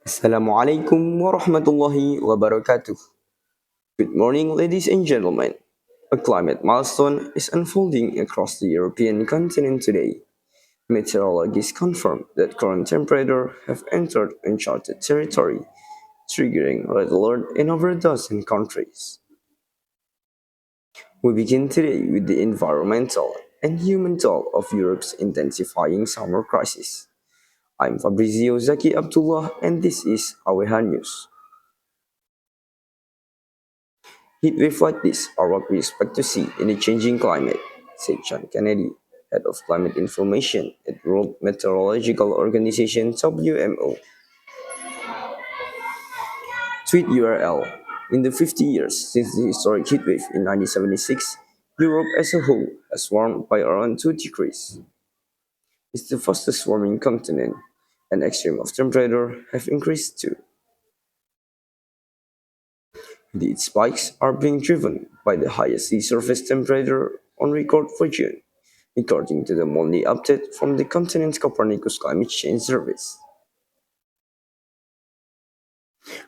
Assalamualaikum warahmatullahi wabarakatuh. Good morning, ladies and gentlemen. A climate milestone is unfolding across the European continent today. Meteorologists confirm that current temperatures have entered uncharted territory, triggering red alert in over a dozen countries. We begin today with the environmental and human toll of Europe's intensifying summer crisis. I'm Fabrizio Zaki Abdullah, and this is our News. Heat waves like this are what we expect to see in a changing climate, said John Kennedy, head of climate information at World Meteorological Organization WMO. Tweet URL. In the 50 years since the historic heatwave in 1976, Europe as a whole has warmed by around 2 degrees. It's the fastest warming continent, and extreme of temperature have increased too. The spikes are being driven by the highest sea surface temperature on record for June, according to the monthly update from the continent's Copernicus Climate Change Service.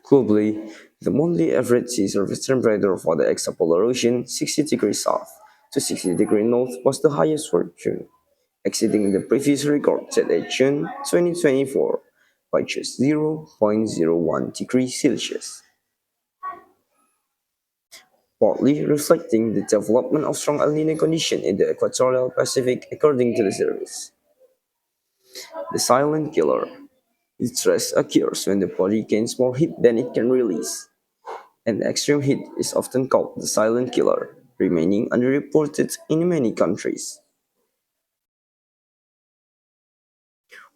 Globally, the monthly average sea surface temperature for the extrapolar ocean, 60 degrees south to 60 degrees north, was the highest for June, exceeding the previous record set at June 2024 by just 0.01 degrees Celsius, partly reflecting the development of strong El Nino condition in the equatorial Pacific, according to the service. The silent killer. Stress occurs when the body gains more heat than it can release, and extreme heat is often called the silent killer, remaining underreported in many countries.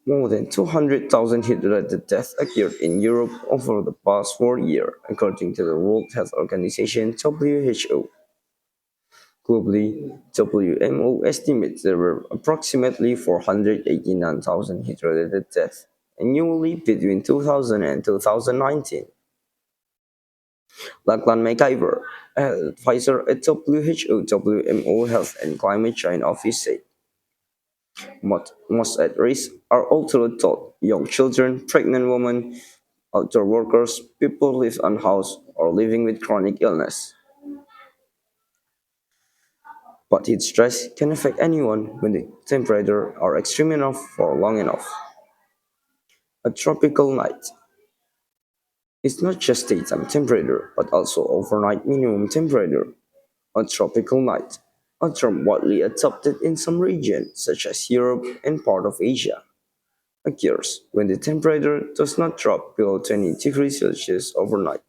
More than 200,000 heat-related deaths occurred in Europe over the past 4 years, according to the World Health Organization (WHO). Globally, WMO estimates there were approximately 489,000 heat-related deaths annually between 2000 and 2019. Lachlan McIver, an advisor at WHO WMO Health and Climate Change Office, said most at risk are older adults, young children, pregnant women, outdoor workers, people live unhoused or living with chronic illness. But heat stress can affect anyone when the temperatures are extreme enough for long enough. A tropical night is not just daytime temperature, but also overnight minimum temperature. A tropical night, a term widely adopted in some regions, such as Europe and part of Asia, occurs when the temperature does not drop below 20 degrees Celsius overnight.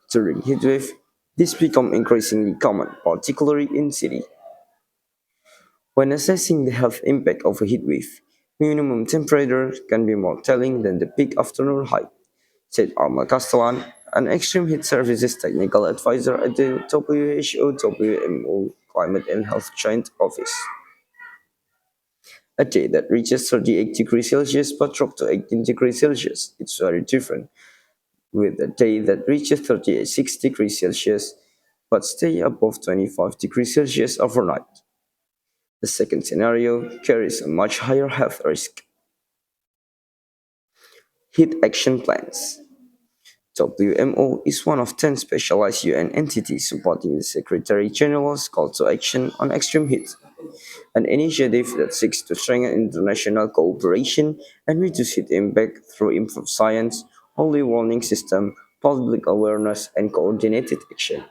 During heatwave, this becomes increasingly common, particularly in cities. When assessing the health impact of a heatwave, minimum temperature can be more telling than the peak afternoon height, said Armel Castellan, an extreme heat services technical advisor at the WHO WMO Climate and Health Joint Office. A day that reaches 38 degrees Celsius but drops to 18 degrees Celsius is very different, with a day that reaches 38 degrees Celsius but stay above 25 degrees Celsius overnight. The second scenario carries a much higher health risk. Heat action plans. WMO is one of 10 specialized UN entities supporting the Secretary General's call to action on extreme heat, an initiative that seeks to strengthen international cooperation and reduce heat impact through improved science, early warning system, public awareness, and coordinated action.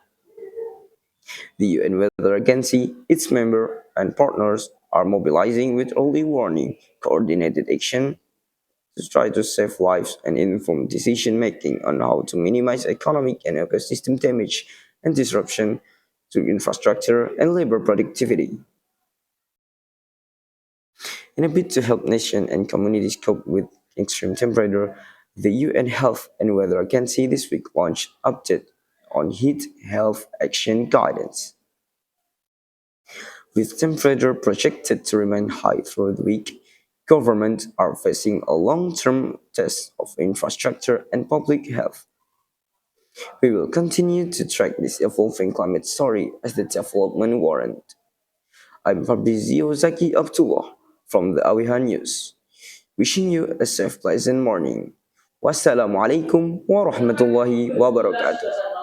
The UN Weather Agency, its members, and partners are mobilizing with early warning, coordinated action to try to save lives and inform decision making on how to minimize economic and ecosystem damage and disruption to infrastructure and labor productivity. In a bid to help nations and communities cope with extreme temperature, the UN Health and Weather Agency this week launched update on heat health action guidance. With temperature projected to remain high through the week, governments are facing a long-term test of infrastructure and public health. We will continue to track this evolving climate story as the development warrant. I'm Fabrizio Zaki Abdullah from the Awihan News. Wishing you a safe, pleasant morning. Wassalamualaikum warahmatullahi wabarakatuh.